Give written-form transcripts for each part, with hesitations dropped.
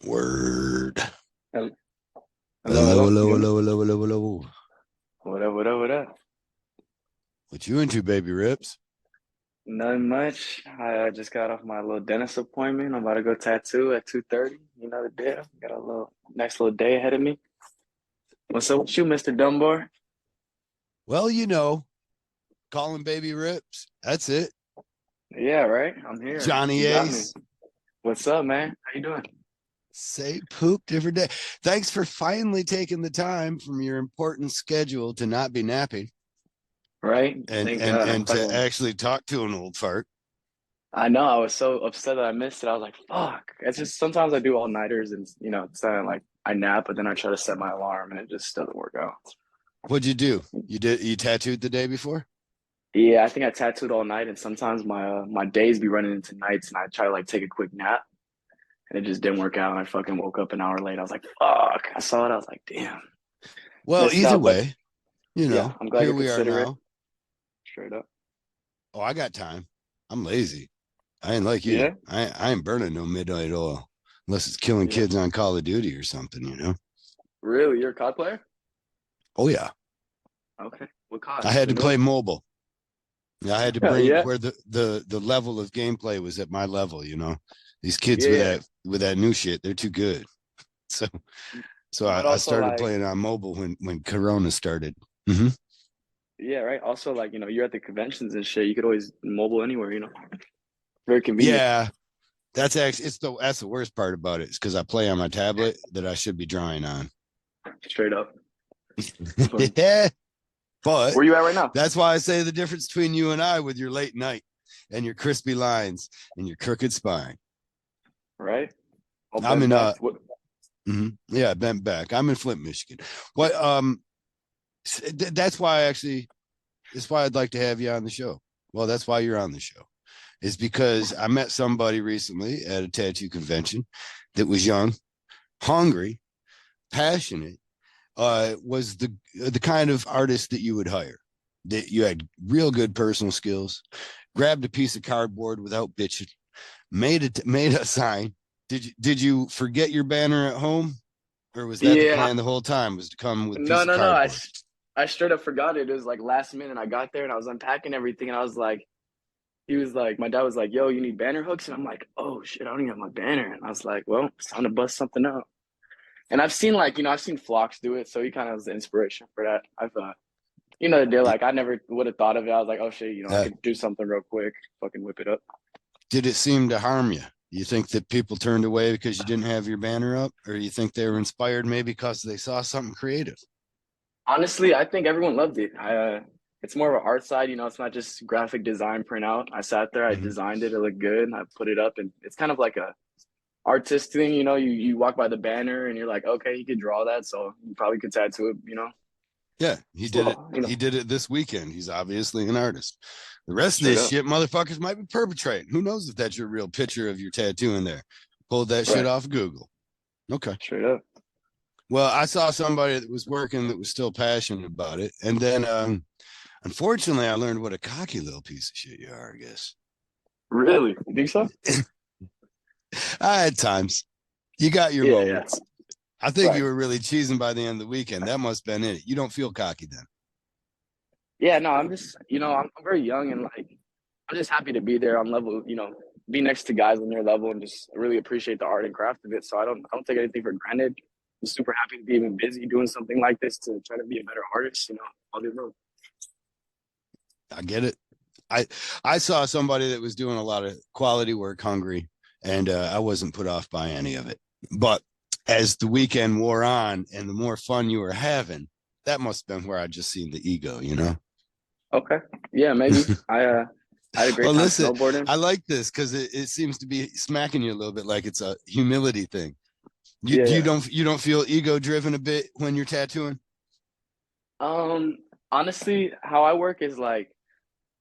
Word. Hello, hello, Hello, hello. hello, You hear me? hello, hello, hello, hello. What up, what up, what up? What you into, baby rips? Nothing much. I just got off my little dentist appointment. I'm about to go tattoo at 2:30. You know the deal. Got a little next little day ahead of me. What's up with you, Mr. Dunbar? Well, calling baby rips. That's it. Yeah, right. I'm here. Johnny You got me. Ace. What's up, man? How you doing? Say poop different day. Thanks for finally taking the time from your important schedule to not be napping Right? and Thank and God. I'm and to fucking. actually talk to an old fart. I know. I was so upset that I missed it. I was like, fuck. It's just sometimes I do all nighters and it's not like I nap, but then I try to set my alarm and it just doesn't work out. What'd you do? You tattooed the day before? Yeah, I think I tattooed all night, and sometimes my days be running into nights, and I try to like take a quick nap, and it just didn't work out. And I fucking woke up an hour late. I was like, "Fuck!" I saw it. I was like, "Damn, Well, missed either out." But way, yeah, I'm glad here you're we are considerate. now. Straight up. Oh, I got time. I'm lazy. I ain't like you. Yeah, I ain't burning no midnight oil unless it's killing yeah. kids on Call of Duty or something. Really, you're a COD player? Oh yeah. Okay. What I COD? had The to new play one? mobile. I had to bring it Yeah, where the level of gameplay was at my level. These kids yeah, with yeah. that new shit, they're too good. So so But I also started like, playing on mobile when Corona started. Mm-hmm. yeah, right. Also like, you're at the conventions and shit. You could always mobile anywhere. Very convenient. Yeah, that's the worst part about it is because I play on my tablet that I should be drawing on. Straight up. That's funny. Yeah, but Where you at right now? that's why I say the difference between you and I with your late night and your crispy lines and your crooked spine. Right. All I'm bent in back. What? yeah, bent back. I'm in Flint, Michigan. What that's why actually that's why I'd like to have you on the show. Well, that's why you're on the show. Is because I met somebody recently at a tattoo convention that was young, hungry, passionate, was the kind of artist that you would hire. That you had real good personal skills, grabbed a piece of cardboard without bitching, made a sign. Did you forget your banner at home, or was that the Yeah. plan the whole time? Was to come with a No, piece of no, no. cardboard? I straight up forgot it. It was like last minute. I got there and I was unpacking everything, and I was like, he was like, my dad was like, "Yo, you need banner hooks?" And I'm like, "Oh shit, I don't even have my banner." And I was like, "Well, it's time to bust something out." And I've seen like, I've seen Flocks do it, so he kind of was the inspiration for that. I've, the deal. Like, I never would have thought of it. I was like, "Oh shit, I Uh, could do something real quick, fucking whip it up." did it seem to harm you? You think that people turned away because you didn't have your banner up, or you think they were inspired maybe because they saw something creative? Honestly, I think everyone loved it. It's more of an art side, it's not just graphic design print out. I sat there, I Mm-hmm. designed it, it looked good, I put it up, and it's kind of like a artist thing, you walk by the banner and you're like, okay, you could draw that, so you probably could tattoo it. Yeah, he It's did it. you know, He did it this weekend. He's obviously an artist. The rest of straight this up. shit, motherfuckers might be perpetrating. Who knows if that's your real picture of your tattoo in there? Pulled that shit Right. off Google. Okay. Straight up. Well, I saw somebody that was working that was still passionate about it, and then unfortunately, I learned what a cocky little piece of shit you are. I guess Really? You think so? I had times. You got your Yeah, yeah. moments. I think you Right. were really cheesing by the end of the weekend. That must have been it. You don't feel cocky then. Yeah, no, I'm just, I'm very young and like I'm just happy to be there on level, be next to guys on their level and just really appreciate the art and craft of it. So I don't take anything for granted. I'm super happy to be even busy doing something like this to try to be a better artist, all the above. I get it. I I saw somebody that was doing a lot of quality work, hungry, and I wasn't put off by any of it. But as the weekend wore on, and the more fun you were having, that must have been where I just seen the ego. Okay. Yeah, maybe. I had a great Well, time listen, snowboarding. I like this because it seems to be smacking you a little bit, like it's a humility thing. You Yeah, you yeah. don't you don't feel ego driven a bit when you're tattooing. Um, Honestly, how I work is like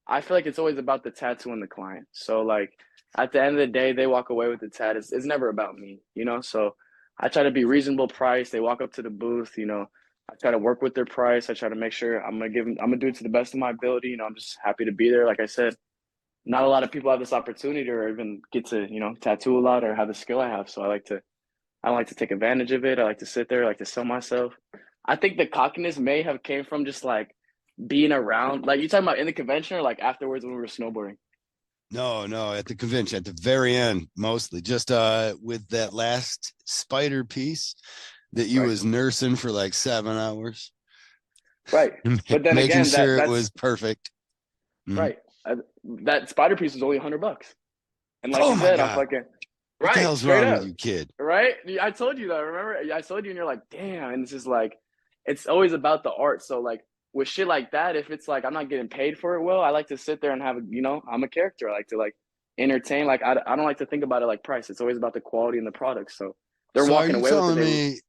I feel like it's always about the tattoo and the client. So like at the end of the day, they walk away with the tat. It's never about me. So I try to be reasonable price. They walk up to the booth. I try to work with their price. I try to make sure I'm gonna do it to the best of my ability. I'm just happy to be there. Like I said, not a lot of people have this opportunity or even get to, tattoo a lot or have the skill I have. So I like to I don't like to take advantage of it. I like to sit there, I like to sell myself. I think the cockiness may have came from just like being around, like you talking about in the convention or like afterwards when we were snowboarding. No, no, at the convention, at the very end, mostly just with that last spider piece that you Right. was nursing for like 7 hours, Right. But then making again, sure it that's was perfect. Mhm. right. That spider piece was only 100 bucks. And like Oh you my said, I'm God. fucking What the right, hell's straight wrong with up. you, kid? Right? I told you that, remember? I told you and you're like, damn. And it's just like it's always about the art. So like with shit like that, if it's like I'm not getting paid for it, well, I like to sit there and have a, I'm a character. I like to like entertain. Like I don't like to think about it like price. It's always about the quality and the product. So they're So are walking you away with it. telling They me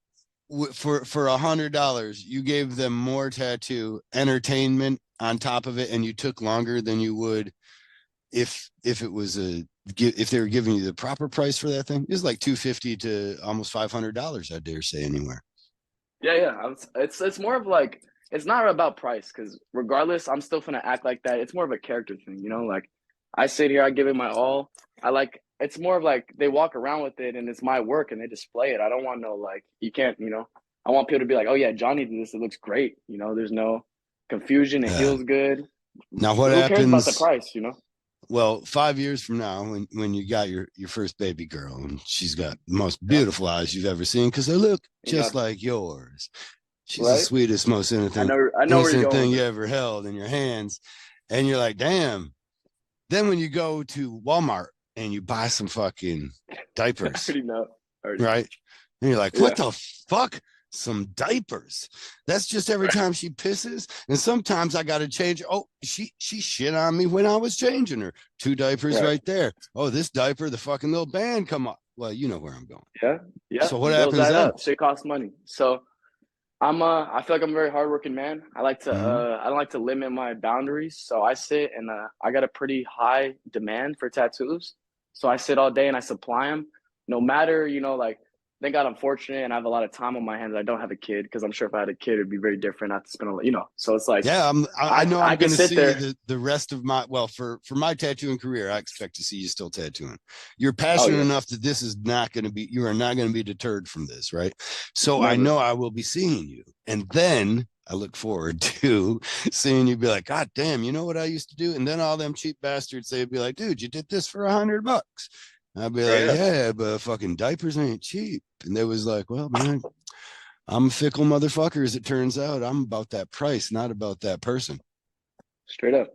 for $100 you gave them more tattoo entertainment on top of it, and you took longer than you would if it was if they were giving you the proper price for that thing? It's like 250 to almost $500, I dare say, anywhere. Yeah, yeah. It's more of like it's not about price because regardless, I'm still gonna act like that. It's more of a character thing, Like I sit here, I give it my all. I like it's more of like they walk around with it and it's my work and they display it. I don't want no like you can't, I want people to be like, oh yeah, Johnny did this. It looks great. There's no confusion. It Yeah. heals good. Now what Who cares about the happens? price? Well, 5 years from now, when you got your first baby girl, and she's got the most Yeah, beautiful eyes you've ever seen because they look you just know, like yours. She's the right? sweetest, most I know where you're innocent going thing with you this. ever held in your hands. And you're like, damn. Then when you go to Walmart and you buy some fucking I diapers, already know. Already. right? And you're like, what Yeah. the fuck? Some diapers. That's just every Right. time she pisses. And sometimes I gotta change. Oh, she shit on me when I was changing her. Two diapers Right. right there. Oh, this diaper, the fucking little band come up. Well, you know where I'm going. Yeah. Yeah. So what Bills happens add then? up. Shit costs money. So I feel like I'm a very hardworking man. Mm-hmm. I don't like to limit my boundaries. So I sit and I got a pretty high demand for tattoos. So I sit all day and I supply them. No matter, like thank God I'm fortunate and I have a lot of time on my hands. I don't have a kid because I'm sure if I had a kid it'd be very different. I have to spend a lot. So it's like Yeah, I I know I I'm can going to sit see there. the rest of my well for my tattooing career. I expect to see you still tattooing. You're Oh passionate yeah, enough that this is not going to be. You are not going to be deterred from this, right? So I never. know I will be seeing you, and then I look forward to seeing you be like, God damn, you know what I used to do? And then all them cheap bastards, they'd be like, dude, you did this for $100. I'd be Straight like, up. yeah, but fucking diapers ain't cheap. And they was like, well, man, I'm a fickle motherfucker, as it turns out. I'm about that price, not about that person. Straight up.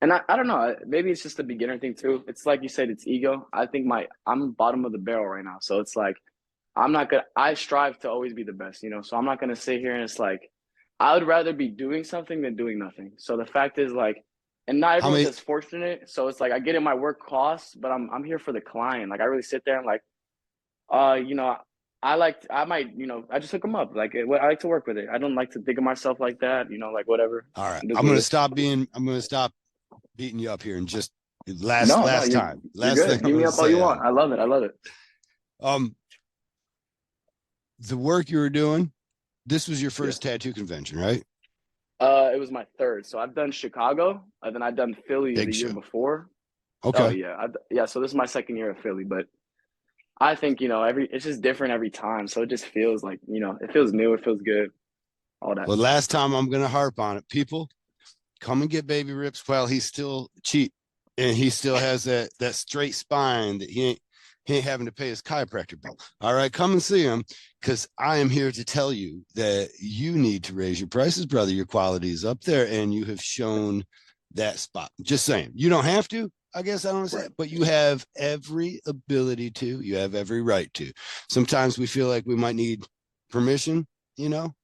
And I don't know. Maybe it's just a beginner thing too. It's like you said, it's ego. I think I'm bottom of the barrel right now. So it's like I'm not gonna. I strive to always be the best. So I'm not gonna sit here and it's like I would rather be doing something than doing nothing. So the fact is like, and not How everyone's many as fortunate. So it's like I get in my work costs, but I'm here for the client. Like I really sit there and like, uh, you know, I might, I just hook them up. Like I like to work with it. I don't like to think of myself like that. Like whatever. All right, It is what it is. I'm gonna stop beating you up here and just No, last time. you're Last thing good. I'm Beat me gonna up all say you on want. it. I love it. I love it. Um the work you were doing, this was your Yeah. first tattoo convention, right? It was my third. So I've done Chicago, and then I've done Philly Big the year show. before. Oh Okay. yeah, yeah. So this is my second year of Philly, but I think every it's just different every time. So it just feels like it feels new. It feels good. All that. Well, last time I'm gonna harp on it. People come and get baby rips while he's still cheap and he still has that straight spine that he ain't having to pay his chiropractor bill. All right, come and see him because I am here to tell you that you need to raise your prices, brother. Your quality is up there and you have shown that spot. Just saying. You don't have to. I guess I don't say Right. it, but you have every ability to, you have every right to. Sometimes we feel like we might need permission, you know,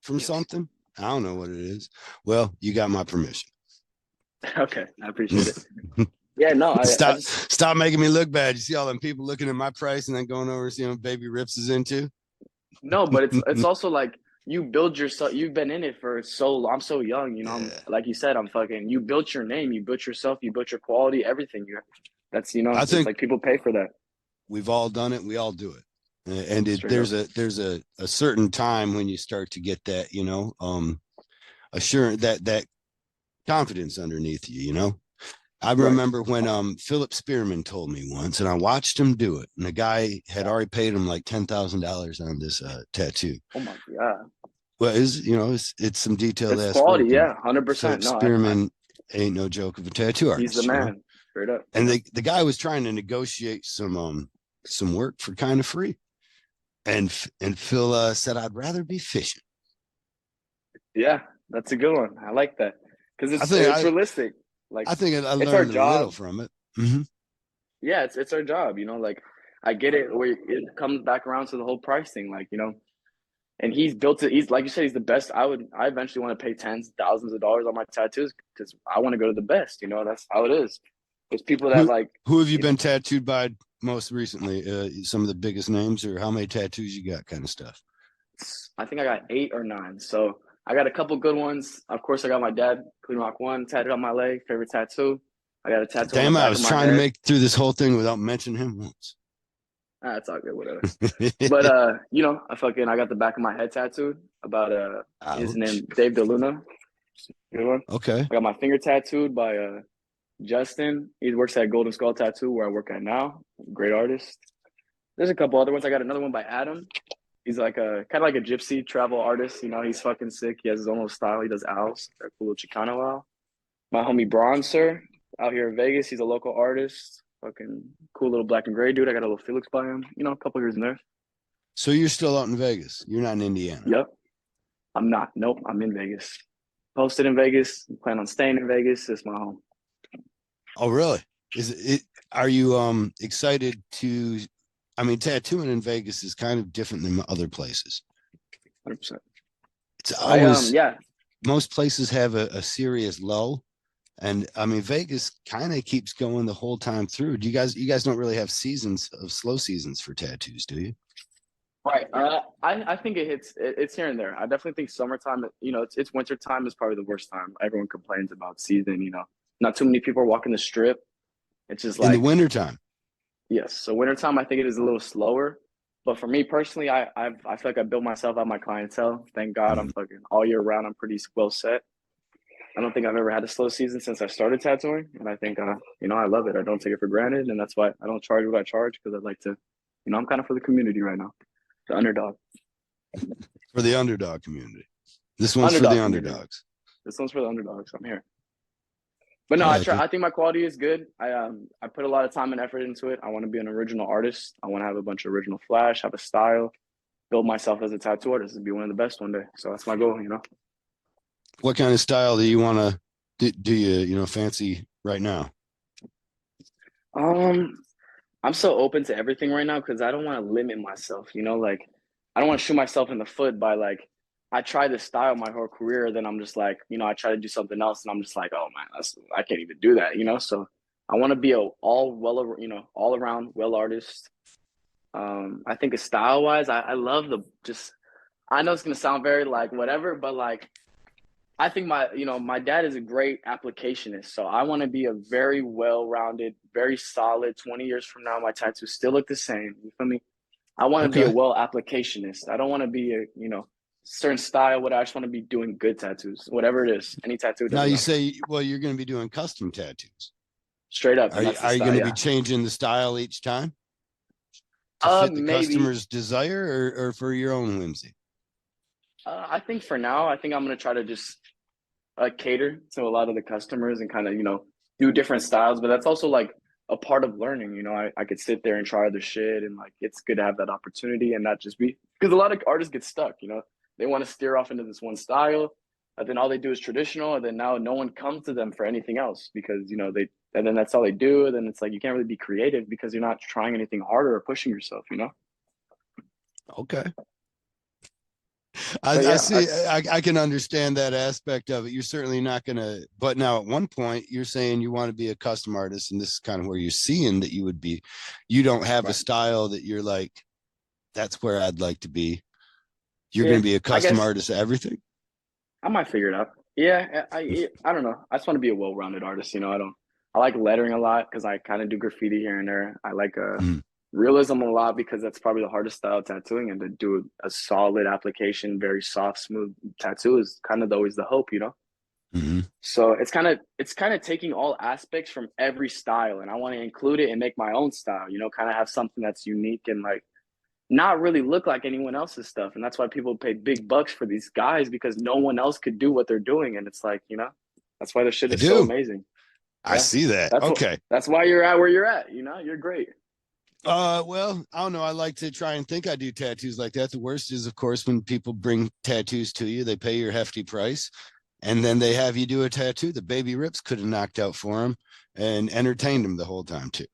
from Yes. something. I don't know what it is. Well, you got my permission. Okay. I appreciate it. Yeah. No. I just Stop making me look bad. You see all them people looking at my price and then going over and seeing what Baby Rips is into. no, but it's also like you build yourself. You've been in it for so long. I'm so young. I'm Yeah, like you said. I'm fucking. You built your name. You built yourself. You built your quality. Everything. That's I It's think like people pay for that. we've all done it. We all do it. And Straight up. there's a certain time when you start to get that, assurance, that confidence underneath you, I Right. remember when Philip Spearman told me once, and I watched him do it, and the guy had Yeah. already paid him like $10,000 on this tattoo. Oh my God. Well, it's some detailed It's ass quality. work, and Yeah. 100%. Philip No, I Spearman ain't no joke of a tattoo he's the artist, you know. man. Straight up. And the guy was trying to negotiate some work for kind of free, and Phil said, "I'd rather be fishing." Yeah. That's a good one. I like that because I it's think it's I realistic. Like I think I it's our learned a little job. from it. Mm-hmm. Yeah, it's our job. Like I get it. It comes back around to the whole price thing. Like and he's built it. He's like you said, he's the best. I eventually want to pay tens, thousands of dollars on my tattoos because I want to go to the best. That's how it is. There's people that Who like, who have you you know, been tattooed by most recently? Some of the biggest names, or how many tattoos you got, kind of stuff. I think I got 8 or 9. So I got a couple good ones. Of course, I got my dad, Clean Rock One, tattooed on my leg, favorite tattoo. I got a tattoo on the Damn, I back of was my trying to head. make through this whole thing without mentioning him once. Ah, it's all good, whatever. But I got the back of my head tattooed about his Ouch. name Dave DeLuna. Good one. Okay. I got my finger tattooed by Justin. He works at Golden Skull Tattoo where I work at now. Great artist. There's a couple other ones. I got another one by Adam. He's like a kind of like a gypsy travel artist. He's fucking sick. He has his own little style. He does owls, a cool little Chicano owl. My homie Bronzer out here in Vegas. He's a local artist. Fucking cool little black and gray dude. I got a little Felix by him. A couple years in there. So you're still out in Vegas. You're not in Indiana. Yep. I'm not. Nope. I'm in Vegas. Posted in Vegas. Plan on staying in Vegas. It's my home. Oh, really? Is it? Are you excited to? I mean, tattooing in Vegas is kind of different than other places. 100%. It's I always yeah. most places have a serious lull, and I mean Vegas kind of keeps going the whole time through. You guys don't really have seasons of slow seasons for tattoos, do you? Right. I think it's here and there. I definitely think summertime, it's winter time is probably the worst time. Everyone complains about season. Not too many people are walking the strip. It's just In the like, wintertime. yes. So wintertime, I think it is a little slower. But for me personally, I feel like I built myself out my clientele. Thank God I'm Mhm. fucking all year round. I'm pretty well set. I don't think I've ever had a slow season since I started tattooing. And I think, I love it. I don't take it for granted. And that's why I don't charge what I charge because I'd like to, I'm kind of for the community right now, the underdog. For the underdog community. This one's for the Underdog community. underdogs. This one's for the underdogs. I'm here. But I no, I like try. it. I think my quality is good. I put a lot of time and effort into it. I want to be an original artist. I want to have a bunch of original flash, have a style, build myself as a tattoo artist, and be one of the best one day. So that's my goal. What kind of style do you want to do you fancy right now? Um, I'm so open to everything right now because I don't want to limit myself. Like I don't want to shoot myself in the foot by like I try this style my whole career, then I'm just like, I try to do something else, and I'm just like, oh man, I can't even do that. So I want to be a all around well artist. I think style wise, I love the just. I know it's gonna sound very like whatever, but like I think my dad is a great applicationist. So I want to be a very well rounded, very solid. 20 years from now, my tattoos still look the same. You feel me? I want to be a Okay. well applicationist. I don't want to be a certain style. What I just want to be doing good tattoos, whatever it is. Any tattoo Now doesn't you matter. say, well, you're going to be doing custom tattoos. Straight up, Are and you that's the are you style. going to be Yeah. changing the style each time to fit the Maybe. customer's desire, or for your own whimsy? I think for now, I think I'm gonna try to just cater to a lot of the customers and kind of do different styles. But that's also like a part of learning. I could sit there and try other shit, and like it's good to have that opportunity and not just be because a lot of artists get stuck. They want to steer off into this one style, and then all they do is traditional, and then now no one comes to them for anything else because they and then that's all they do. And then it's like you can't really be creative because you're not trying anything harder or pushing yourself. Okay. But I yeah, see. I can understand that aspect of it. You're certainly not going to, but now at one point you're saying you want to be a custom artist, and this is kind of where you're seeing that you would be. You don't have a right. style that you're like, that's where I'd like to be. You're going Yeah, to be a I custom guess artist of everything. I might figure it out. Yeah, I don't know. I just want to be a well-rounded artist. I don't. I like lettering a lot because I kind of do graffiti here and there. I like Mhm. realism a lot because that's probably the hardest style of tattooing, and to do a solid application, very soft, smooth tattoo is kind of always the hope. Hmm. So it's kind of taking all aspects from every style, and I want to include it and make my own style. Kind of have something that's unique and like not really look like anyone else's stuff. And that's why people pay big bucks for these guys because no one else could do what they're doing. And it's like, that's why their shit I is so do. amazing. I Yeah. see that. That's what Okay. that's why you're at where you're at. You're great. Well, I don't know. I like to try and think I do tattoos like that. The worst is, of course, when people bring tattoos to you, they pay your hefty price, and then they have you do a tattoo that Baby Rips could have knocked out for him and entertained him the whole time too.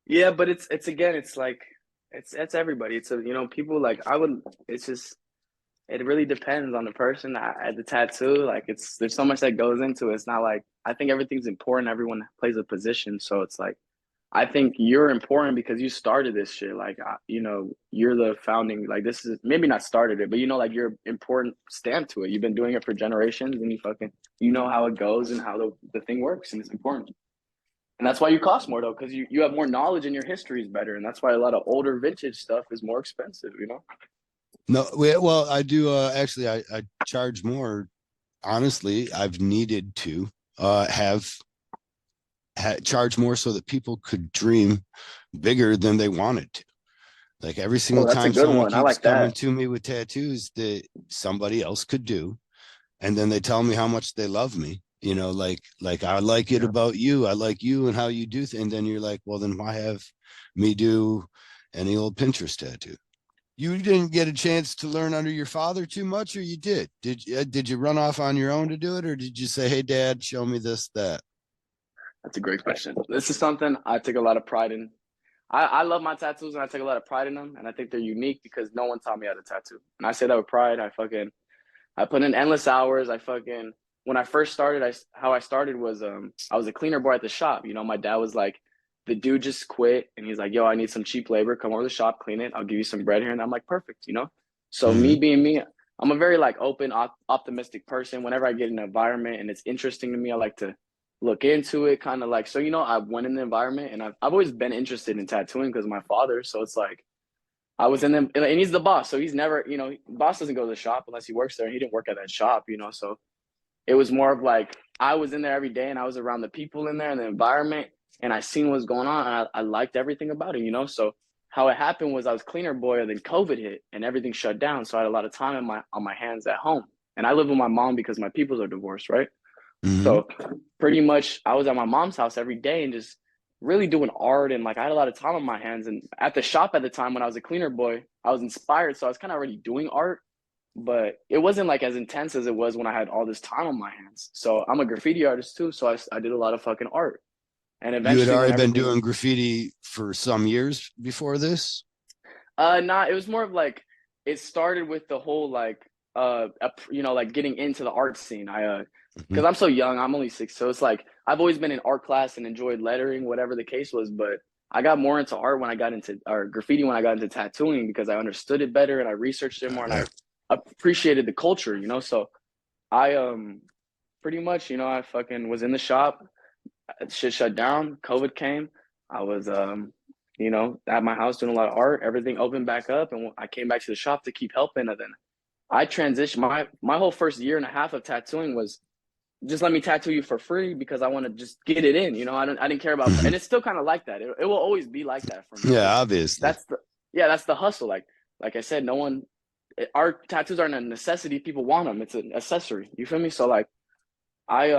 Yeah, but it's again, it's like it's everybody. It's people like I would it's just it really depends on the person at the tattoo. Like there's so much that goes into it. It's not like I think everything's important. Everyone plays a position, so it's like I think you're important because you started this shit. Like, you're the founding, like, this is maybe not started it, but like, you're important stamp to it. You've been doing it for generations and you know how it goes and how the thing works and it's important. And that's why you cost more, though, because you have more knowledge and your history is better. And that's why a lot of older vintage stuff is more expensive. No, well, I do. Actually, I charge more. Honestly, I've needed to have charge more so that people could dream bigger than they wanted to. Like every Oh, single that's a time good someone one. I keeps like coming that. to me with tattoos that somebody else could do, and then they tell me how much they love me. Like I like it Yeah. about you. I like you and how you do things. And then you're like, well, then why have me do any old Pinterest tattoo? You didn't get a chance to learn under your father too much, or you did? Did you run off on your own to do it, or did you say, "Hey, Dad, show me this, that"? That's a great question. This is something I take a lot of pride in. I love my tattoos and I take a lot of pride in them. And I think they're unique because no one taught me how to tattoo. And I say that with pride. I put in endless hours. When I first started, how I started was I was a cleaner boy at the shop. My dad was like, the dude just quit and he's like, yo, I need some cheap labor. Come over to the shop, clean it. I'll give you some bread here. And I'm like, perfect. So me Mm-hmm. being me, I'm a very like open, optimistic person. Whenever I get in an environment and it's interesting to me, I like to look into it, kind of like so. I went in the environment and I've always been interested in tattooing because of my father. So it's like I was in them, and he's the boss, so he's never, boss doesn't go to the shop unless he works there. And he didn't work at that shop. So it was more of like I was in there every day, and I was around the people in there and the environment, and I seen what was going on, and I liked everything about it. So how it happened was I was cleaner boy, and then COVID hit, and everything shut down. So I had a lot of time on my hands at home, and I live with my mom because my peoples are divorced, right? Mm-hmm. So pretty much I was at my mom's house every day and just really doing art and like I had a lot of time on my hands. And at the shop at the time when I was a cleaner boy, I was inspired. So I was kind of already doing art, but it wasn't like as intense as it was when I had all this time on my hands. So I'm a graffiti artist too. So I did a lot of fucking art. And You had eventually when already been everything doing graffiti for some years before this. nah, it was more of like it started with the whole like like getting into the art scene. Mm-hmm. Because I'm so young, I'm only six, so it's like I've always been in art class and enjoyed lettering, whatever the case was. But I got more into art when I got into or graffiti when I got into tattooing because I understood it better and I researched it more and Yeah. I appreciated the culture. So I pretty much I fucking was in the shop, shit shut down, COVID came, I was at my house doing a lot of art, everything opened back up, and I came back to the shop to keep helping, and then I transitioned. My whole first year and a half of tattooing was just let me tattoo you for free because I want to just get it in. I didn't care about, Mm-hmm. and it's still kind of like that. It will always be like that for me Yeah, because obviously. that's the yeah, that's the hustle. Like I said, no one our tattoos aren't a necessity. People want them. It's an accessory. You feel me? So like I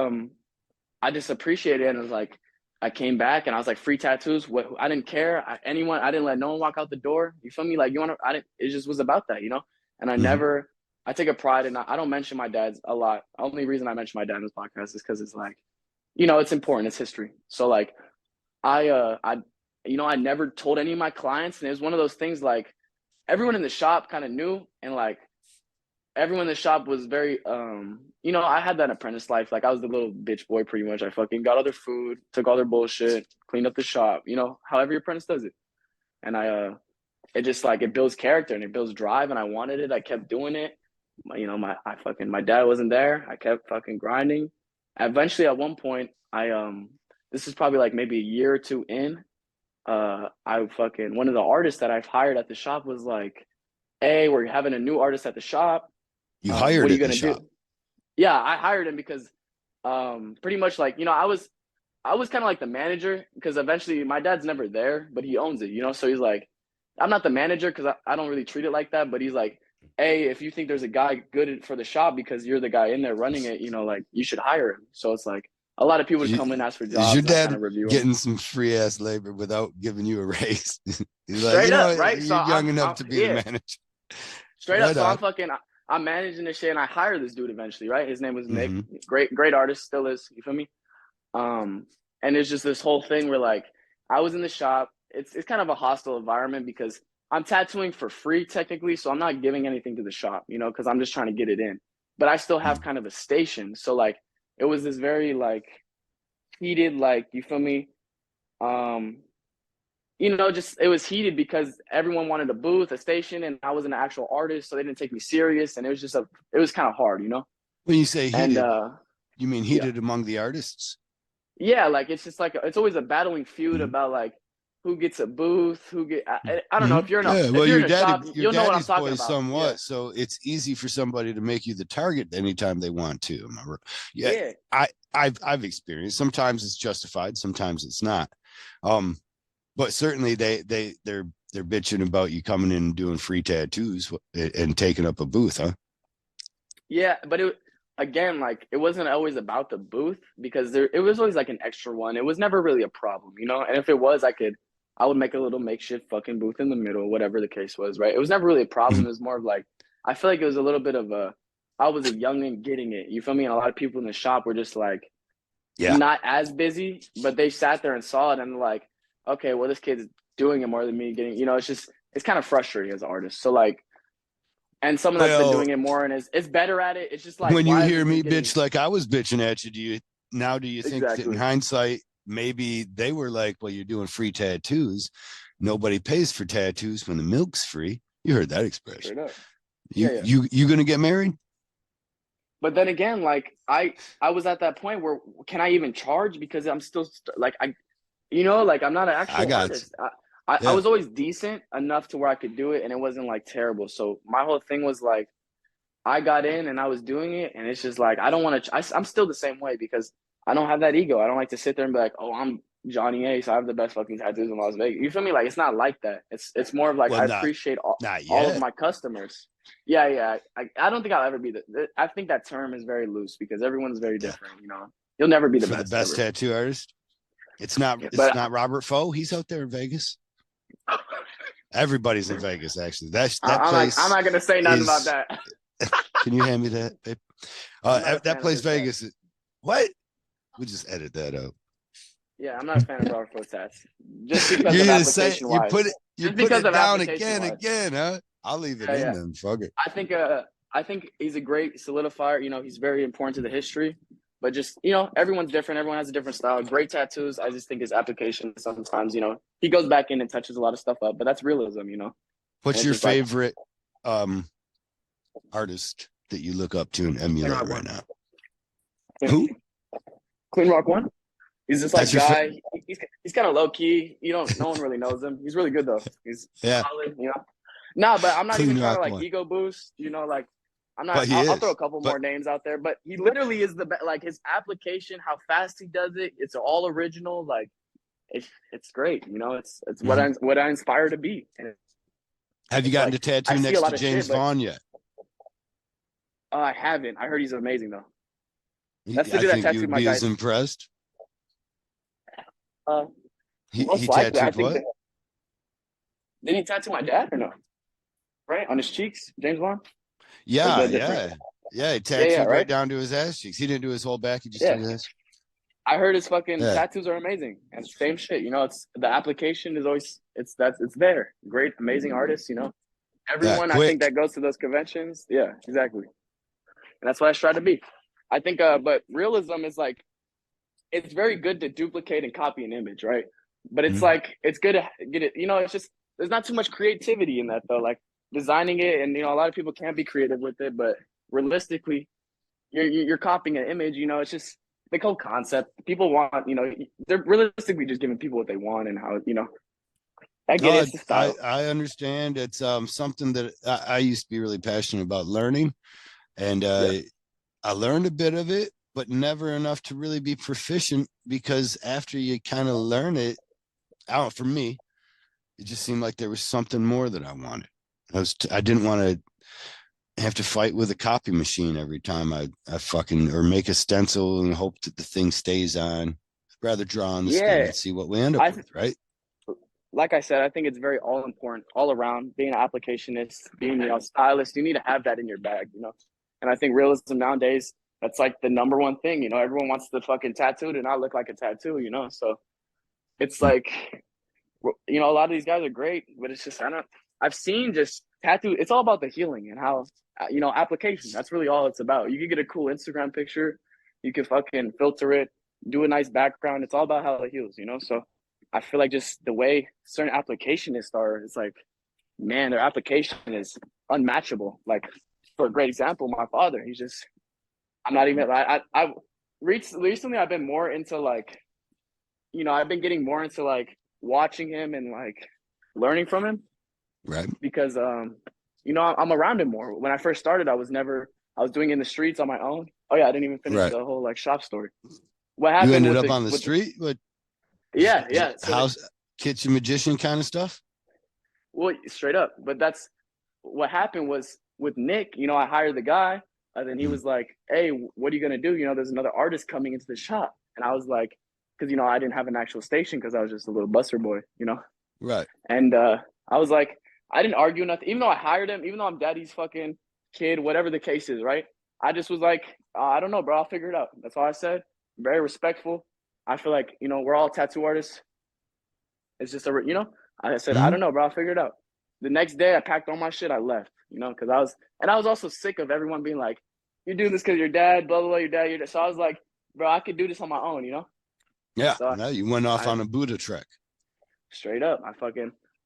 I just appreciated it and it was like I came back and I was like free tattoos. What I didn't care. I didn't let no one walk out the door. You feel me? Like you want to. I didn't. It just was about that. And I Mm-hmm. never. I take a pride in. I don't mention my dad's a lot. Only reason I mention my dad in this podcast is because it's like, it's important. It's history. So like I never told any of my clients, and it was one of those things like everyone in the shop kind of knew, and like everyone in the shop was very I had that apprentice life. Like I was the little bitch boy pretty much. I fucking got all their food, took all their bullshit, cleaned up the shop, how every apprentice does it. And it just like it builds character and it builds drive and I wanted it. I kept doing it. My dad wasn't there. I kept fucking grinding. Eventually at one point this is probably like maybe a year or two in, I fucking one of the artists that I've hired at the shop was like, hey, we're having a new artist at the shop. You What hired are you at the gonna do? shop. Yeah, I hired him because Pretty much like, I was kind of like the manager because eventually my dad's never there, but he owns it, so he's like, I'm not the manager because I don't really treat it like that, but he's like, hey, if you think there's a guy good for the shop because you're the guy in there running it, like you should hire him. So it's like a lot of people would come and ask for Is your jobs and I kind dad of review them. getting some free ass labor without giving you a raise? He's like, Straight up, right? So you're young enough to be the yeah, manager. straight up. Right So on. I'm managing this shit and I hire this dude eventually, right? His name was Nick. Mm-hmm. Great artist, still is. You feel me? Um, and it's just this whole thing where like I was in the shop. It's kind of a hostile environment because I'm tattooing for free technically, so I'm not giving anything to the shop, because I'm just trying to get it in. But I still have kind of a station. So like it was this very like heated, like you feel me? Um, just it was heated because everyone wanted a booth, a station, and I was an actual artist, so they didn't take me serious, and it was kind of hard. When you say And heated, you mean yeah, heated among the artists? yeah, like it's just like it's always a battling feud Mm-hmm. about like who gets a booth, who get I don't know Mm-hmm. if you're in a Yeah, if well, you're in a shop, your you'll know what I'm daddy's talking boys about. Yeah, somewhat, so it's easy for somebody to make you the target anytime they want to. Am I right? Yeah, yeah, I've experienced. Sometimes it's justified, sometimes it's not. Um, but certainly they're bitching about you coming in and doing free tattoos and taking up a booth, huh? yeah. But it again, like it wasn't always about the booth because it was always like an extra one. It was never really a problem. And if it was, I would make a little makeshift fucking booth in the middle, whatever the case was, right? It was never really a problem. It was more of like I feel like it was a little bit of a I was a youngin getting it. You feel me? And a lot of people in the shop were just like Yeah. not as busy, but they sat there and saw it and like, okay, well, this kid's doing it more than me getting, it's kind of frustrating as an artist. So like, and someone that's been Well, doing it more and is better at it, it's just like, when you why is hear this dude me getting bitch like I was bitching at you, do you think that in exactly hindsight maybe they were like, well, you're doing free tattoos. Nobody pays for tattoos when the milk's free. You heard that expression. straight up? You Yeah, yeah. you you gonna get married? But then again, like I was at that point where can I even charge because I'm still like like I'm not an I actual got you. artist. I Yeah. was always decent enough to where I could do it and it wasn't like terrible. So my whole thing was like I got in and I was doing it, and it's just like I don't want to. I'm still the same way because I don't have that ego. I don't like to sit there and be like, "Oh, I'm Johnny Ace. I have the best fucking tattoos in Las Vegas." You feel me? Like it's not like that. It's more of like Well, I appreciate not all of yet. my customers. Yeah, yeah. I don't think I'll ever be the. I think that term is very loose because everyone's very Yeah. different. You'll never be the For the best best ever. tattoo artist. Yeah, It's but not Robert Foe. He's out there in Vegas. Everybody's in Vegas, actually. That I'm place not gonna say nothing about is. that. Can you hand me that, babe? I'm not a That fan of place, his tats. Vegas. What? We just edit that out. Yeah, I'm not a fan of Robert Tats. Just because You of either say application wise. you Just put because it of down application wise. again, huh? I'll leave it Yeah, in yeah. then. Fuck it. I think he's a great solidifier. He's very important to the history. But just everyone's different. Everyone has a different style. Great tattoos. I just think his application sometimes, he goes back in and touches a lot of stuff up. But that's realism. And What's it's your just like favorite um artist that you look up to and Clean emulate Rock right One. now? Who? Clean Rock One. He's just That's like your guy. He's kind of low key. No one really knows him. He's really good though. He's yeah, solid. No, but I'm not even Clean trying to Rock like One. ego boost. Like I'm not. But he I'll throw a is. couple But more names out there, but he literally is the best. Like his application, how fast he does it. It's all original. Like it's great. It's mhm. what I inspire to be. And Have you it's gotten like to I tattoo see a next to lot of James shit, but Vaughn yet? I haven't. I heard he's amazing though. That's the I dude that think you tattooed would my be as guys. impressed. Uh, He Most likely, I tattooed think what? that did he tattoo my dad or no? Right on his cheeks, James Bond. Or is Yeah, that different? yeah. Yeah, he Yeah, yeah, tattooed right right. down to his ass cheeks. He didn't do his whole back, he just did Yeah. his ass. I heard his fucking Yeah. tattoos are amazing and same shit. It's the application is always it's there. Great, amazing artists. Yeah, Everyone I think quick. that goes to those conventions, yeah, exactly. And that's what I try to be. I think but realism is like it's very good to duplicate and copy an image, right? But it's Mhm. like it's good to get it, it's just there's not too much creativity in that though. Like designing it and a lot of people can't be creative with it, but realistically you're copying an image. It's just the whole concept. People want, they're realistically just giving people what they want and how, I get it. No, It's the style. I understand. It's something that I used to be really passionate about learning, and Yeah. I learned a bit of it, but never enough to really be proficient, because after you kind of learn it out, for me, it just seemed like there was something more that I wanted. I didn't want to have to fight with a copy machine every time I fucking, or make a stencil and hope that the thing stays on. I'd rather draw on the skin Yeah, and see what we end up I with, right? like I said, I think it's very all important, all around. Being an applicationist, being stylist, you need to have that in your bag. And I think realism nowadays, that's like the number one thing. Everyone wants the fucking tattoo to not look like a tattoo. So it's like, a lot of these guys are great, but it's just I don't. I've seen just tattoo. It's all about the healing and how application. That's really all it's about. You can get a cool Instagram picture, you can fucking filter it, do a nice background. It's all about how it heals. So I feel like just the way certain applicationists are, it's like, man, their application is unmatchable. Like, for a great example, my father, he's just, I'm not even, I recently I've been more into like, I've been getting more into like watching him and like learning from him Right. because, I'm around him more. When I first started, I was doing it in the streets on my own. Oh yeah, I didn't even finish Right. the whole like shop story. What You happened ended with up the, on the with the, street with yeah. So house kitchen magician kind of stuff. well, straight up. But that's what happened was with Nick. I hired the guy, and then he Mm. was like, "Hey, what are you gonna do? There's another artist coming into the shop." And I was like, because I didn't have an actual station because I was just a little buster boy. Right. And I was like, I didn't argue nothing, even though I hired him, even though I'm daddy's fucking kid, whatever the case is, right? I just was like, I don't know, bro. I'll figure it out. That's all I said. Very respectful. I feel like we're all tattoo artists. It's just I said, I Mm-hmm. don't know, bro. I'll figure it out. The next day, I packed all my shit. I left, because I was also sick of everyone being like, "You do this because your dad, blah blah blah, your dad, your dad." So I was like, bro, I could do this on my own. Yeah. So Now you went off I on a Buddha trek. straight up,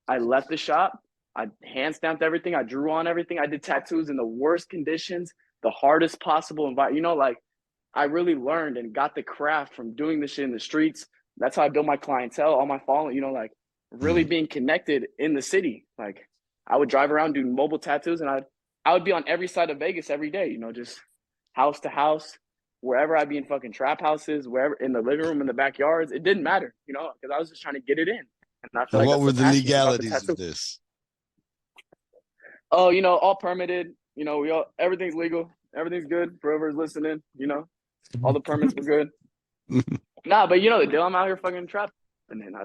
I left the shop. I hand stamped everything. I drew on everything. I did tattoos in the worst conditions, the hardest possible environment. Like I really learned and got the craft from doing this shit in the streets. That's how I built my clientele, all my following, like really Mm. being connected in the city. Like I would drive around doing mobile tattoos and I would be on every side of Vegas every day, just house to house, wherever I'd be in fucking trap houses, wherever in the living room, in the backyards. It didn't matter, because I was just trying to get it in. And I feel And like what that's were the the passion about the legalities of tattoo. this? Oh, all permitted. Everything's legal. Everything's good for whoever's listening. All the permits were good. Nah, but the deal. I'm out here fucking trapping, and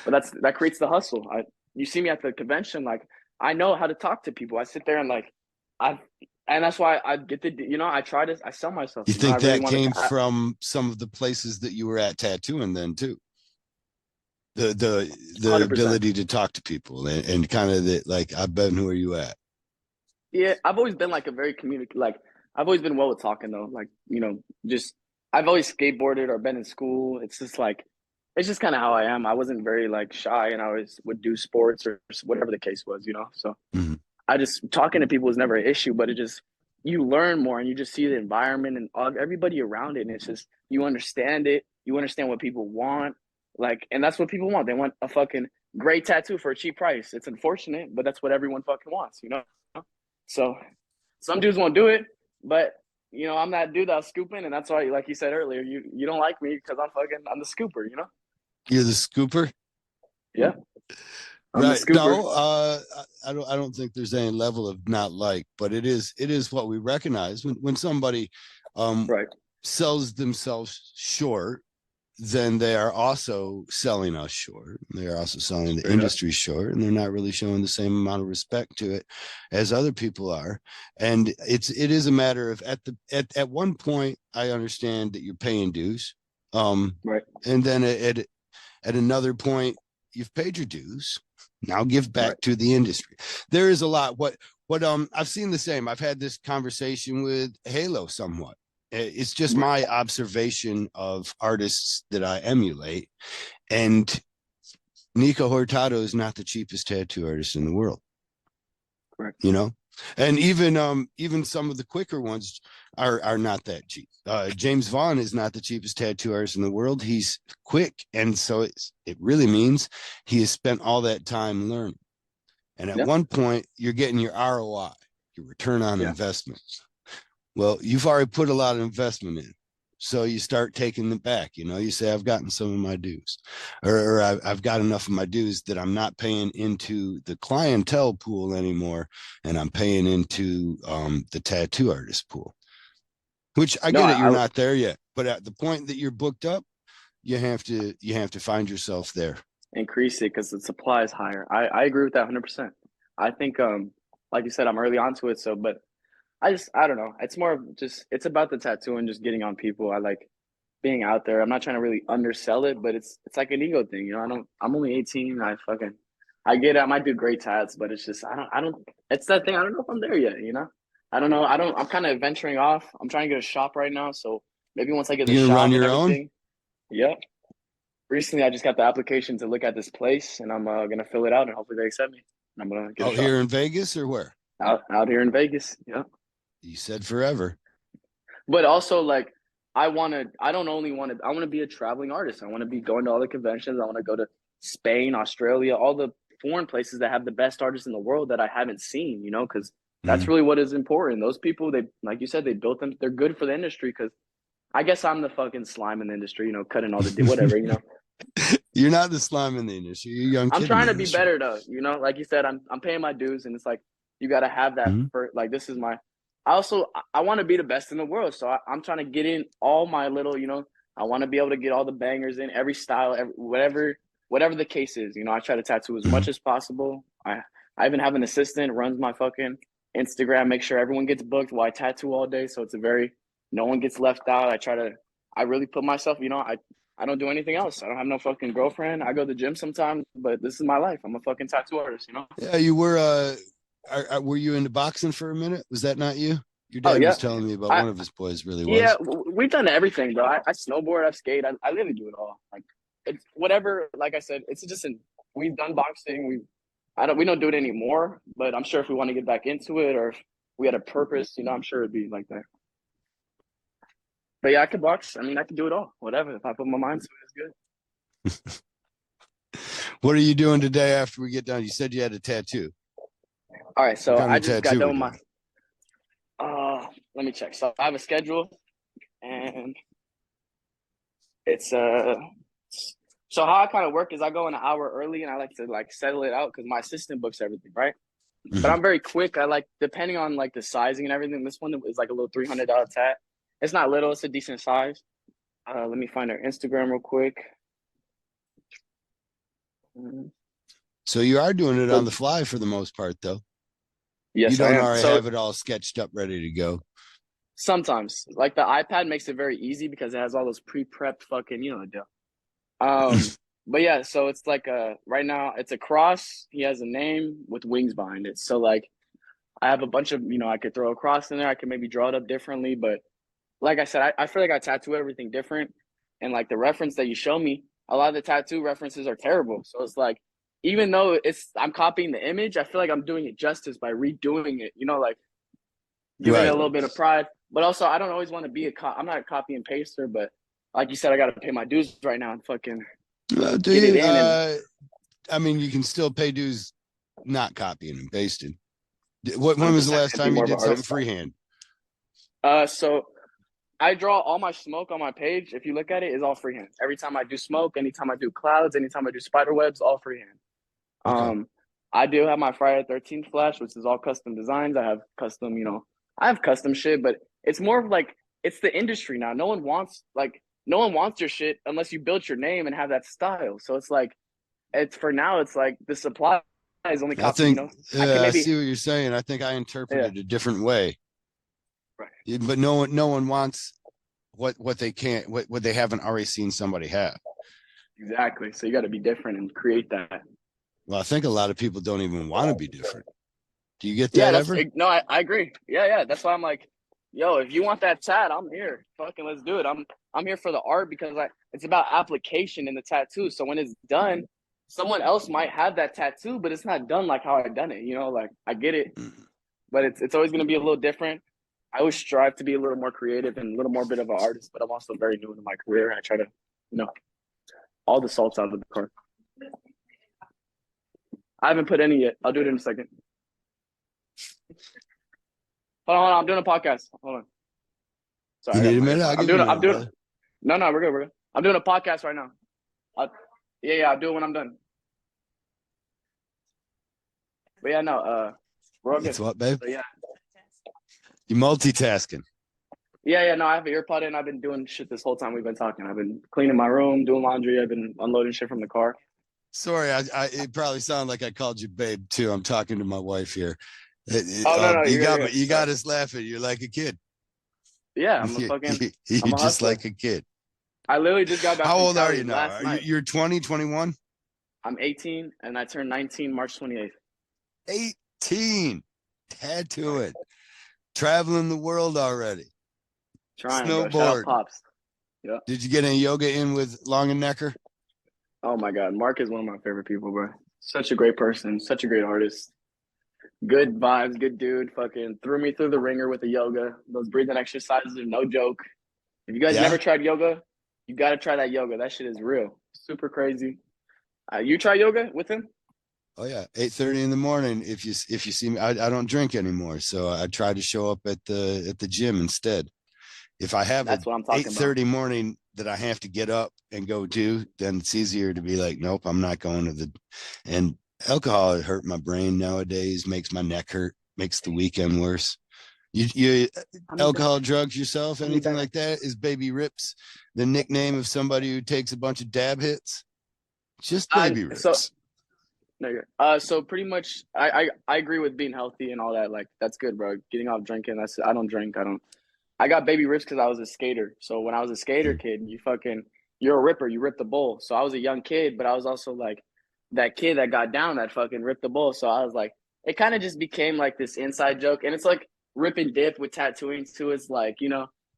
but that creates the hustle. You see me at the convention, like I know how to talk to people. I sit there and like and that's why I get I sell myself. You I think really that want came to. from some of the places that you were at tattooing then too? The 100%. ability to talk to people and kind of the like, I've been, who are you at? Yeah, I've always been like a very like I've always been well with talking though. Like, just I've always skateboarded or been in school. It's just like it's just kind of how I am. I wasn't very like shy and I always would do sports or whatever the case was. So Mm-hmm. I just talking to people was never an issue, but it just you learn more and you just see the environment and everybody around it and it's just you understand it. You understand what people want. Like and that's what people want. They want a fucking great tattoo for a cheap price. It's unfortunate, but that's what everyone fucking wants. So some dudes won't do it, but I'm that dude that's scooping, and that's why, like you said earlier, you don't like me because I'm the scooper. You're the scooper. Yeah, I'm the Right. scooper. No, I don't think there's any level of not like, but it is what we recognize when somebody um Right. sells themselves short, then they are also selling us short. They are also selling the Straight up. industry short, and they're not really showing the same amount of respect to it as other people are. And it is a matter of at one point, I understand that you're paying dues. Right. And then at another point, you've paid your dues. Now give Right. back to the industry. There is a lot. What I've seen the same. I've had this conversation with Halo somewhat. It's just Right. my observation of artists that I emulate. And Nico Hurtado is not the cheapest tattoo artist in the world, Correct. and even some of the quicker ones are not that cheap. James Vaughn is not the cheapest tattoo artist in the world. He's quick, and so it really means he has spent all that time learning. And at Yeah. one point, you're getting your ROI, your return on Yeah. investment. Well, you've already put a lot of investment in. So you start taking it back. You say, I've gotten some of my dues, or I've got enough of my dues that I'm not paying into the clientele pool anymore, and I'm paying into the tattoo artist pool. Which I No, get it, you're I not there yet, but at the point that you're booked up, you have to find yourself there. increase it because the supply is higher. I agree with that 100%. I think like you said, I'm early onto it, so but I don't know. It's more of just it's about the tattoo and just getting on people. I like being out there. I'm not trying to really undersell it, but it's like an ego thing, you know. I'm only 18. I get it. I might do great tats, but it's just I don't it's that thing. I don't know if I'm there yet, you know. I don't know. I'm kind of venturing off. I'm trying to get a shop right now, so maybe once I get the You gonna run shop and your own? everything. Yep. Recently I just got the application to look at this place and I'm gonna fill it out and hopefully they accept me. And I'm gonna get a Out shop. here in Vegas or where? Out here in Vegas. Yep. You said forever. But also like I don't only want to I want to be a traveling artist. I want to be going to all the conventions. I want to go to Spain, Australia, all the foreign places that have the best artists in the world that I haven't seen, you know, because that's Mhm. really what is important. Those people, they like you said, they built them. They're good for the industry because I guess I'm the fucking slime in the industry, you know, cutting all the whatever, you know. You're not the slime in the industry. You're a young I'm kid in trying the to be industry. better though, you know. Like you said, I'm paying my dues, and it's like you got to have that Mhm. for like this is my. I also I want to be the best in the world, so I'm trying to get in all my little, you know. I want to be able to get all the bangers in every style, whatever the case is. You know, I try to tattoo as much Mhm. as possible. I even have an assistant runs my fucking Instagram, make sure everyone gets booked while I tattoo all day, so it's a very no one gets left out. I really put myself, you know, I don't do anything else. I don't have no fucking girlfriend. I go to the gym sometimes, but this is my life. I'm a fucking tattoo artist, you know? Yeah, you were. Were you into boxing for a minute? Was that not you? Your Oh, dad yeah. was telling me about I, one of his boys. Really yeah, was. we've done everything, bro. I snowboard, I skate, I literally do it all. Like, it's whatever, like I said, it's just we've done boxing. We don't do it anymore, but I'm sure if we want to get back into it or if we had a purpose, you know, I'm sure it'd be like that. But yeah, I could box. I mean, I could do it all. Whatever. If I put my mind to it, it's good. What are you doing today after we get done? You said you had a tattoo. All right, What so kind I of just got tattoo done we with my doing? let me check. So I have a schedule and it's so how I kind of work is I go an hour early and I like to like settle it out because my assistant books everything, right? But Mhm. I'm very quick. I like depending on like the sizing and everything. This one is like a little $300 tat. It's not little. It's a decent size. Let me find her Instagram real quick. So you are doing it on So the fly for the most part, though. You yes, I don't am. already So have it all sketched up, ready to go. sometimes like the iPad makes it very easy because it has all those pre-prepped fucking you know the deal. But yeah, so it's like right now it's a cross. He has a name with wings behind it. So like I have a bunch of you know I could throw a cross in there. I could maybe draw it up differently, but like I said, I feel like I tattoo everything different. And like the reference that you show me, a lot of the tattoo references are terrible. So it's like, even though I'm copying the image, I feel like I'm doing it justice by redoing it. You know, like giving it a Right. little bit of pride. But also, I don't always want to be I'm not a copy and paster, but like you said, I got to pay my dues right now and fucking Do get it you? in. And I mean, you can still pay dues, not copying and pasting. When was the 100% last and be time you more of an did something artist. freehand? So I draw all my smoke on my page. If you look at it, is all freehand. Every time I do smoke, anytime I do clouds, anytime I do spider webs, all freehand. Okay. Um, I do have my Friday 13th flash, which is all custom designs. I have custom, you know, I have custom shit, but it's more of like it's the industry now. No one wants your shit unless you built your name and have that style. So it's like it's for now. It's like the supply is only I copying. You think know, I can I maybe see what you're saying. I think I yeah, interpreted it a different way. right, But no one wants what they can't what they haven't already seen somebody have. exactly. So you got to be different and create that. Well, I think a lot of people don't even want to be different. Do you get Yeah, that that's ever? no, I agree. Yeah, yeah. That's why I'm like, yo, if you want that tat, I'm here. Fucking let's do it. I'm here for the art because it's about application in the tattoo. So when it's done, someone else might have that tattoo, but it's not done like how I done it. You know, like I get it, Mhm. but it's always gonna be a little different. I always strive to be a little more creative and a little more bit of an artist, but I'm also very new in my career. I try to, you know, all the salts out of the cart. I haven't put any yet. I'll do it in a second. Hold on, I'm doing a podcast. Hold on. Sorry, You I got need a my minute? AirPod. I'll give you a I'm minute, doing. brother. No, no, we're good. We're good. I'm doing a podcast right now. I'll, yeah, I'll do it when I'm done. But yeah, no, we're all It's good. what, babe? So yeah, You multitasking. yeah. No, I have an earpod in. I've been doing shit this whole time we've been talking. I've been cleaning my room, doing laundry. I've been unloading shit from the car. Sorry, it probably sounded like I called you babe too. I'm talking to my wife here. Oh no, no, You you're good. got You're me. good. You Sorry. got us laughing. You're like a kid. Yeah, I'm a fucking. You're I'm a just hustler. like a kid. I literally just got back How from old are you Cali now? last night. You're 20, 21? I'm 18 and I turned 19 March 28th. 18. Tattooing. Traveling the world already. Trying, bro. Shout out Snowboard. Pops. Yeah. Did you get any yoga in with Long and Necker? Oh my God, Mark is one of my favorite people, bro. Such a great person, such a great artist. Good vibes, good dude. Fucking threw me through the ringer with the yoga. Those breathing exercises are no joke. If you guys Yeah. never tried yoga, you got to try that yoga. That shit is real. Super crazy. You try yoga with him? Oh yeah, 8:30 in the morning. If you see me, I don't drink anymore, so I try to show up at the gym instead. If I have a That's what I'm eight talking about. thirty morning that I have to get up and go do, then it's easier to be like, nope, I'm not going to the. And alcohol hurt my brain nowadays, makes my neck hurt, makes the weekend worse. You I'll be back. alcohol, drugs yourself, I'll be anything back. like that? Is Baby Rips the nickname of somebody who takes a bunch of dab hits? Just Baby So Rips. no, so pretty much, I agree with being healthy and all that. Like that's good, bro. Getting off drinking. I don't drink. I don't. I got baby rips because I was a skater. So when I was a skater Mm. kid, you're a ripper. You rip the bull. So I was a young kid, but I was also like that kid that got down that fucking ripped the bull. So I was like, it kind of just became like this inside joke, and it's like rip and dip with tattooing too. It's like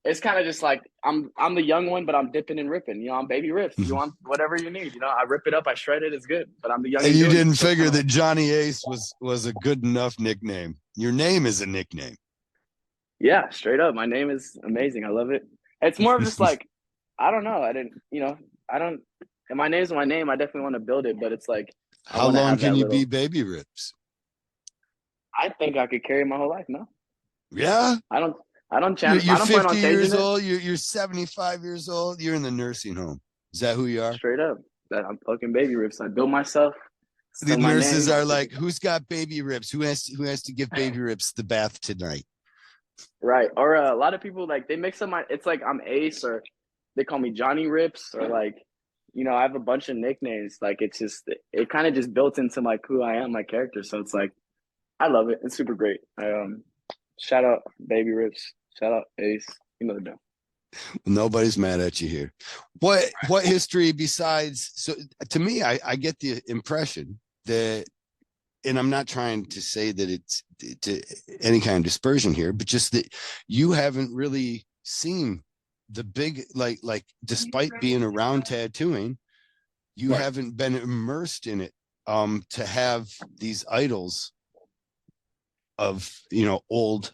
it's kind of just like I'm the young one, but I'm dipping and ripping. I'm baby rips. You want whatever you need. I rip it up, I shred it. It's good, but I'm the And youngin you doing didn't it. So it's figure kind of like that Johnny Ace was a good enough nickname. Your name is a nickname. yeah, straight up. My name is amazing. I love it. It's more of just like I don't know. I didn't, I don't. And my name's my name. I definitely want to build it, but it's like I How want to long have can that you be little. Baby Rips? I think I could carry my whole life. No, Yeah. I don't. I don't. You're I don't plan 50 on changing years it. old. You're 75 years old. You're in the nursing home. Is that who you are? Straight up, that I'm fucking baby rips. I built myself. The Still my nurses name. I are think like, who's got Baby Rips? Who has to give Baby Rips the bath tonight? right. Or a lot of people like they mix up my. It's like I'm Ace, or they call me Johnny Rips, or like I have a bunch of nicknames. Like it's just it kind of just built into like who I am, my character. So it's like I love it. It's super great. Shout out Baby Rips. Shout out Ace. You know the deal. Nobody's mad at you here. What history besides? So to me, I get the impression that, and I'm not trying to say that it's to any kind of dispersion here, but just that you haven't really seen the big like despite being around tattooing, you Right. haven't been immersed in it to have these idols of old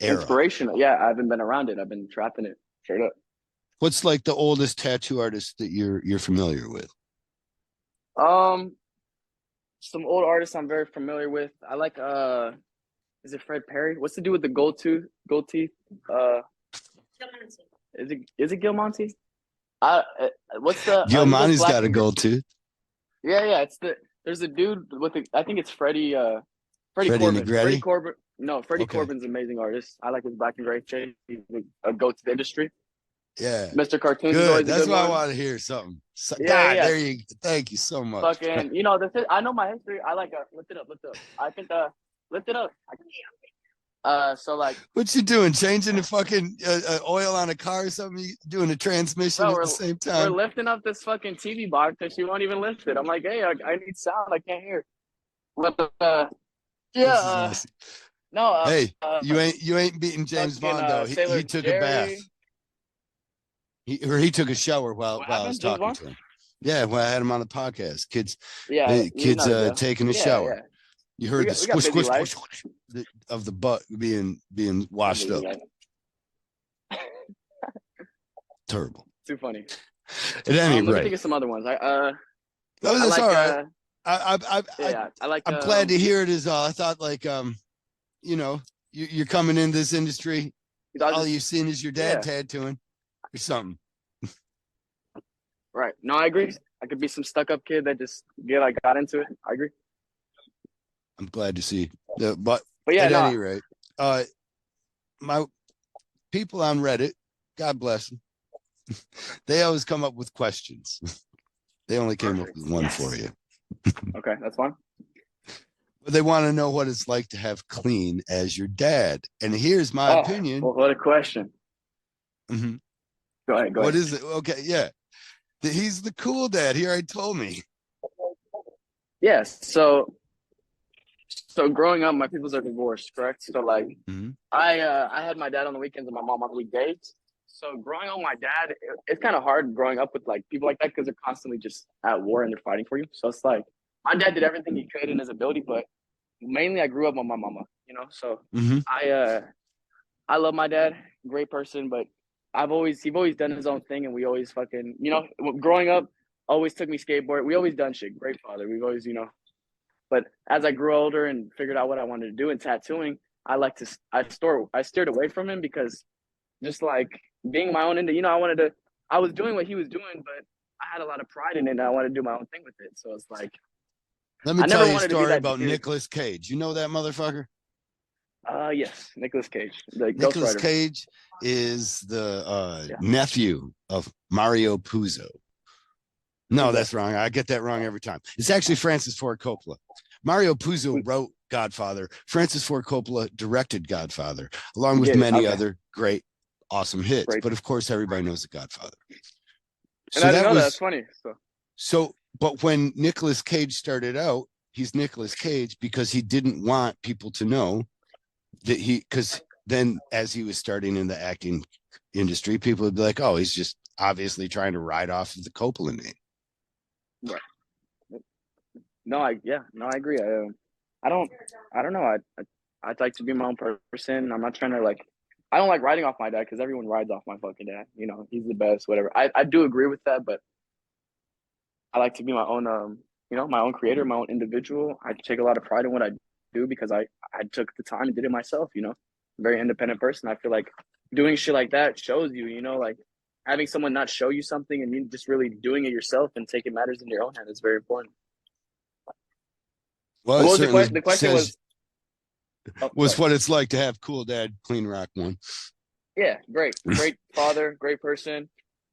era. Inspirational. Yeah, I haven't been around it. I've been trapping it straight up. What's like the oldest tattoo artist that you're familiar with? Um, some old artists I'm very familiar with. I like is it Fred Perry? What's the dude with the gold teeth? Uh, is it Gil Monty? What's the he does Gilmonti's black got a and gold tooth. yeah, there's a dude with the I think it's Freddie Freddie Corbin. Freddie Negretti. Corbin. No, Freddie Okay. Corbin's an amazing artist. I like his black and gray shade. He's a go to the industry. Yeah. Mr. Cartoons is Good. always a That's good why I one. want to hear something. So, Yeah, God, yeah. there you. Thank you so much. Fucking, I know my history. I like lift it up. I think lift it up. So like, What you doing? Changing the fucking oil on a car or something? You doing a transmission bro, at the same we're time? lifting up this fucking TV box and she won't even lift it. I'm like, hey, I need sound. I can't hear. But yeah, This is awesome. no, Hey, you ain't beating James fucking Bond though. Sailor He took a bath. Jerry. He took a shower while What while I was happened, James talking Bond? to him. Yeah, when I had him on the podcast. Kids, Yeah, you kids know the deal. taking a Yeah, shower. yeah. You heard the We got squish, busy squish, squish, life. squish of the butt being washed Busy up. life. Terrible. Too funny. At any Let me think rate, of some other ones. oh, I that's like all right. I yeah, I like I'm glad to hear it. Is all. I thought like you know you're coming in this industry. He's always All just you've seen is your dad yeah, tattooing or something. right. No, I agree. I could be some stuck up kid that just got into it. I agree. I'm glad to see. But But yeah, at no, any rate, uh, my people on Reddit, God bless them, they always come up with questions. They only came up perfect. with one for Yes. you. Okay, that's fine. But they want to know what it's like to have clean as your dad. And here's my Oh, opinion. well, what a question. Mhm. Go ahead, go What ahead. is it? Okay, yeah. He's the cool dad. He already told me. Yes. So growing up, my peoples are divorced, correct? So like Mhm. I had my dad on the weekends and my mom on the weekdays. So growing up with my dad, it's kind of hard growing up with like people like that because they're constantly just at war and they're fighting for you. So it's like my dad did everything he could in his ability, but mainly I grew up with my mama, you know. So Mhm. I love my dad, great person, but he's always done his own thing and we always fucking growing up always took me skateboard. We always done shit. Great father. We've always, but as I grew older and figured out what I wanted to do in tattooing, I steered away from him because just like being my own I was doing what he was doing, but I had a lot of pride in it and I wanted to do my own thing with it. So it's like Let me I tell never you a wanted to be story that about dude. Nicolas Cage. You know that motherfucker? Yes, Nicolas Cage, the Ghost Nicolas Rider. Cage is the Yeah. nephew of Mario Puzo. Who's No, that? that's wrong. I get that wrong every time. It's actually Francis Ford Coppola. Mario Puzo wrote Godfather. Francis Ford Coppola directed Godfather, along with Get it. many Okay. other great, awesome hits. Great. But of course, everybody knows the Godfather. And So I didn't that know that. That's was funny. So so. But when Nicolas Cage started out, he's Nicolas Cage because he didn't want people to know that because then as he was starting in the acting industry, people would be like, oh, he's just obviously trying to ride off of the Coppola name. right. No, I agree. I don't, I don't know. I'd like to be my own person. I'm not trying to like. I don't like riding off my dad because everyone rides off my fucking dad. He's the best. Whatever. I do agree with that, but I like to be my own. My own creator, my own individual. I take a lot of pride in what I do because I took the time and did it myself. Very independent person. I feel like doing shit like that shows you. Like having someone not show you something and you just really doing it yourself and taking matters in your own hand is very important. Well, What it was the certainly question? The question says was, oh, was sorry. what it's like to have Cool Dad Clean Rock one. Yeah, great father, great person,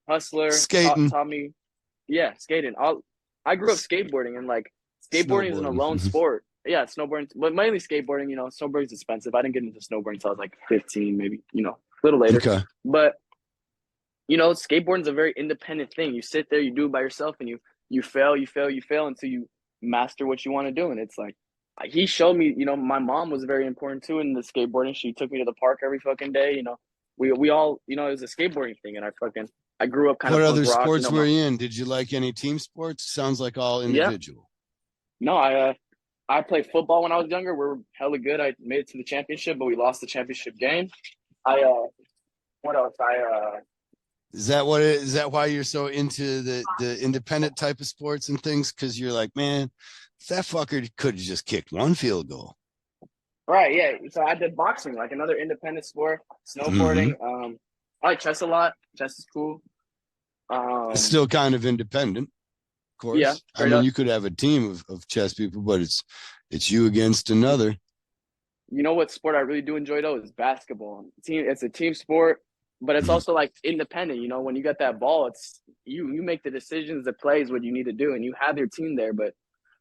hustler. Taught Skating, taught me, yeah, skating. I grew up skateboarding and like skateboarding is an alone snowboarding. sport. Yeah, snowboarding, but mainly skateboarding. Snowboarding's expensive. I didn't get into snowboarding until I was like 15, maybe. A little later. Okay. But skateboarding's a very independent thing. You sit there, you do it by yourself, and you fail, you fail, you fail until you master what you want to do. And it's like he showed me. My mom was very important too in the skateboarding. She took me to the park every fucking day. We all it was a skateboarding thing, and I grew up kind What of punk other rock. sports were you in? Did you like any team sports? Sounds like all Yeah, individual. no, I played football when I was younger. We are hella good. I made it to the championship, but we lost the championship game. I what else? Is that what it is? That why you're so into the independent type of sports and things? Because you're like, man, that fucker could have just kicked one field goal. Right, yeah. So I did boxing, like another independent sport, Mm-hmm. snowboarding. I like chess a lot. Chess is cool. It's Um, still kind of independent, of yeah, course. I straight mean, up. you could have a team of chess people, but it's you against another. You know what sport I really do enjoy though is basketball. It's a team sport, but it's Mhm. also like independent. When you get that ball, it's you make the decisions, the plays, what you need to do, and you have your team there. But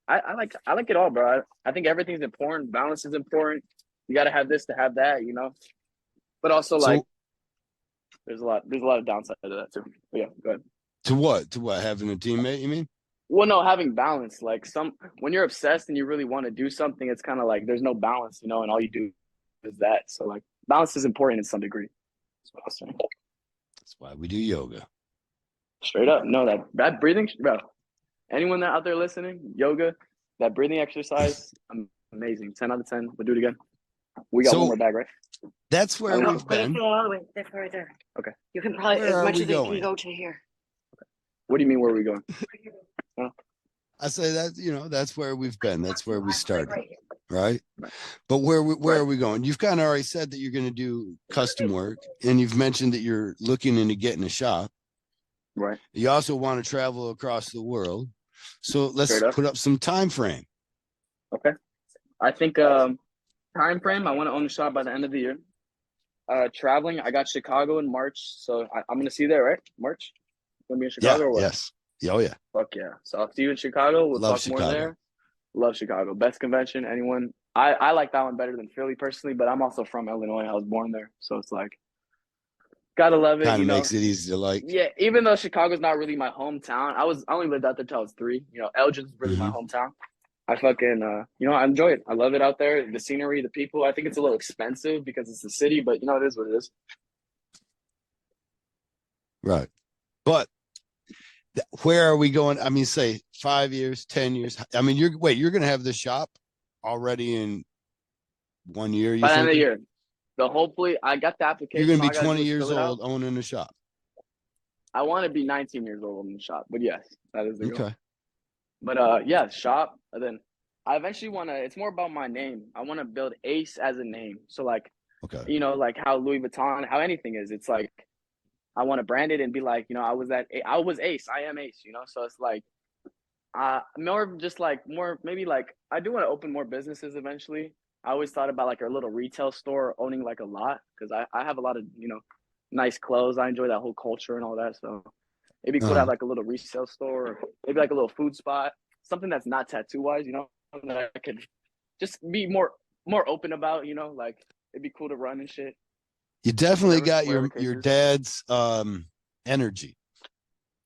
I like it all, bro. I think everything's important. Balance is important. You got to have this to have that. But also like So there's a lot of downside to that too. But yeah, go ahead. to what? To what? Having a teammate, you mean? Well, no, having balance. Like when you're obsessed and you really want to do something, it's kind of like there's no balance, and all you do is that. So like balance is important in some degree. That's what I was saying. That's why we do yoga. Straight up. No, that breathing, bro. Anyone that out there listening, yoga, that breathing exercise, amazing. 10 out of 10. We'll do it again. We got one So more bag, right? that's where Oh, No, we've put it been. all the way there, right there. okay. You can probably Where as are much we as it can going? go to here. What do you mean? Where are we going? Huh? I say that, that's where we've been. That's where we started, right? Right. But where Right. are we going? You've kind of already said that you're going to do custom work, and you've mentioned that you're looking into getting a shop. Right. You also want to travel across the world. So let's Straight up. put up some time frame. Okay. I think time frame. I want to own a shop by the end of the year. Traveling. I got Chicago in March, so I'm gonna see you there, right? March. Gonna be in Yeah, Chicago or what? yes. Oh yeah. Fuck yeah. So I'll see you in Chicago. We'll Love talk more Chicago. there. Love Chicago. Best convention. Anyone. I like that one better than Philly personally, but I'm also from Illinois. I was born there, so it's like gotta love it. Kind You of know. makes it easy to like. Yeah. Even though Chicago's not really my hometown, I only lived out there till I was 3. You know, Elgin's really my Mhm. hometown. I fucking I enjoy it. I love it out there. The scenery, the people. I think it's a little expensive because it's the city, but it is what it is. Right. But where are we going? I mean, say 5 years, 10 years. I mean, you're going to have the shop already in 1 year, you By the end of the thinking? year, the hopefully I got the You're going application. to All be I gotta 20 do is fill years it out. old owning a shop. I want to be 19 years old in the shop, but yes, that is the goal. Okay. But yeah, shop. And then I eventually want to. It's more about my name. I want to build Ace as a name. So like Okay. like how Louis Vuitton, how anything is. It's like I want to brand it and be like, I was Ace. I am Ace. So it's like more just like more maybe like I do want to open more businesses eventually. I always thought about like a little retail store owning like a lot because I have a lot of nice clothes. I enjoy that whole culture and all that. So it'd be cool to have Uh-huh. like a little resale store, or maybe like a little food spot, something that's not tattoo wise. That I could just be more open about. Like it'd be cool to run and shit. You definitely got Whatever your the case your is. dad's energy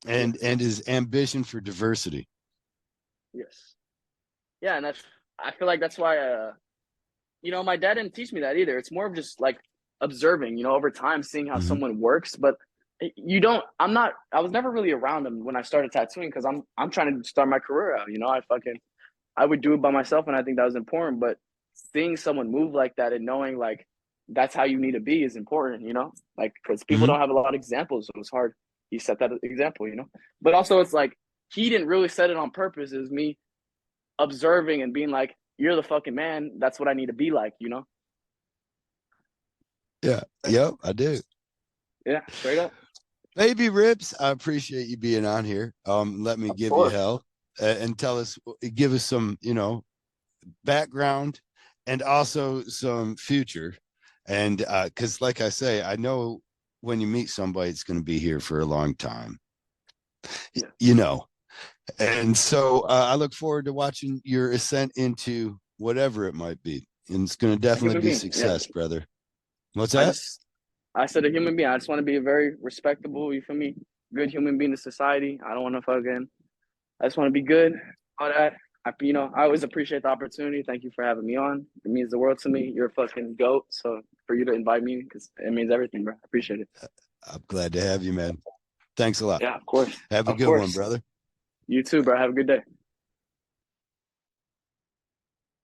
and Yes, and his ambition for diversity. yes, yeah, and I feel like that's why my dad didn't teach me that either. It's more of just like observing, over time, seeing how Mhm. someone works. But you don't. I'm not. I was never really around him when I started tattooing because I'm trying to start my career out. I would do it by myself, and I think that was important. But seeing someone move like that and knowing like that's how you need to be is important. Like because people Mhm. don't have a lot of examples, so it's hard. He set that example. But also it's like he didn't really set it on purpose. It was me observing and being like, "You're the fucking man. That's what I need to be like." Yeah. Yep, I do. Yeah, straight up. Baby Rips, I appreciate you being on here. Let me Of give you course. hell and give us some, background and also some future. And because, like I say, I know when you meet somebody, it's going to be here for a long time, Yeah. you know. And so I look forward to watching your ascent into whatever it might be. And it's going to A definitely human be being. Yeah. success, brother. What's I that? just I said a human being. I just want to be a very respectable, you feel me? Good human being to society. I don't want to fucking I just want to be good. All that. I always appreciate the opportunity. Thank you for having me on. It means the world to me. You're a fucking goat. So for you to invite me, because it means everything, bro. I appreciate it. I'm glad to have you, man. Thanks a lot. Yeah, of course. Have a Of good one, course. brother. You too, bro. Have a good day.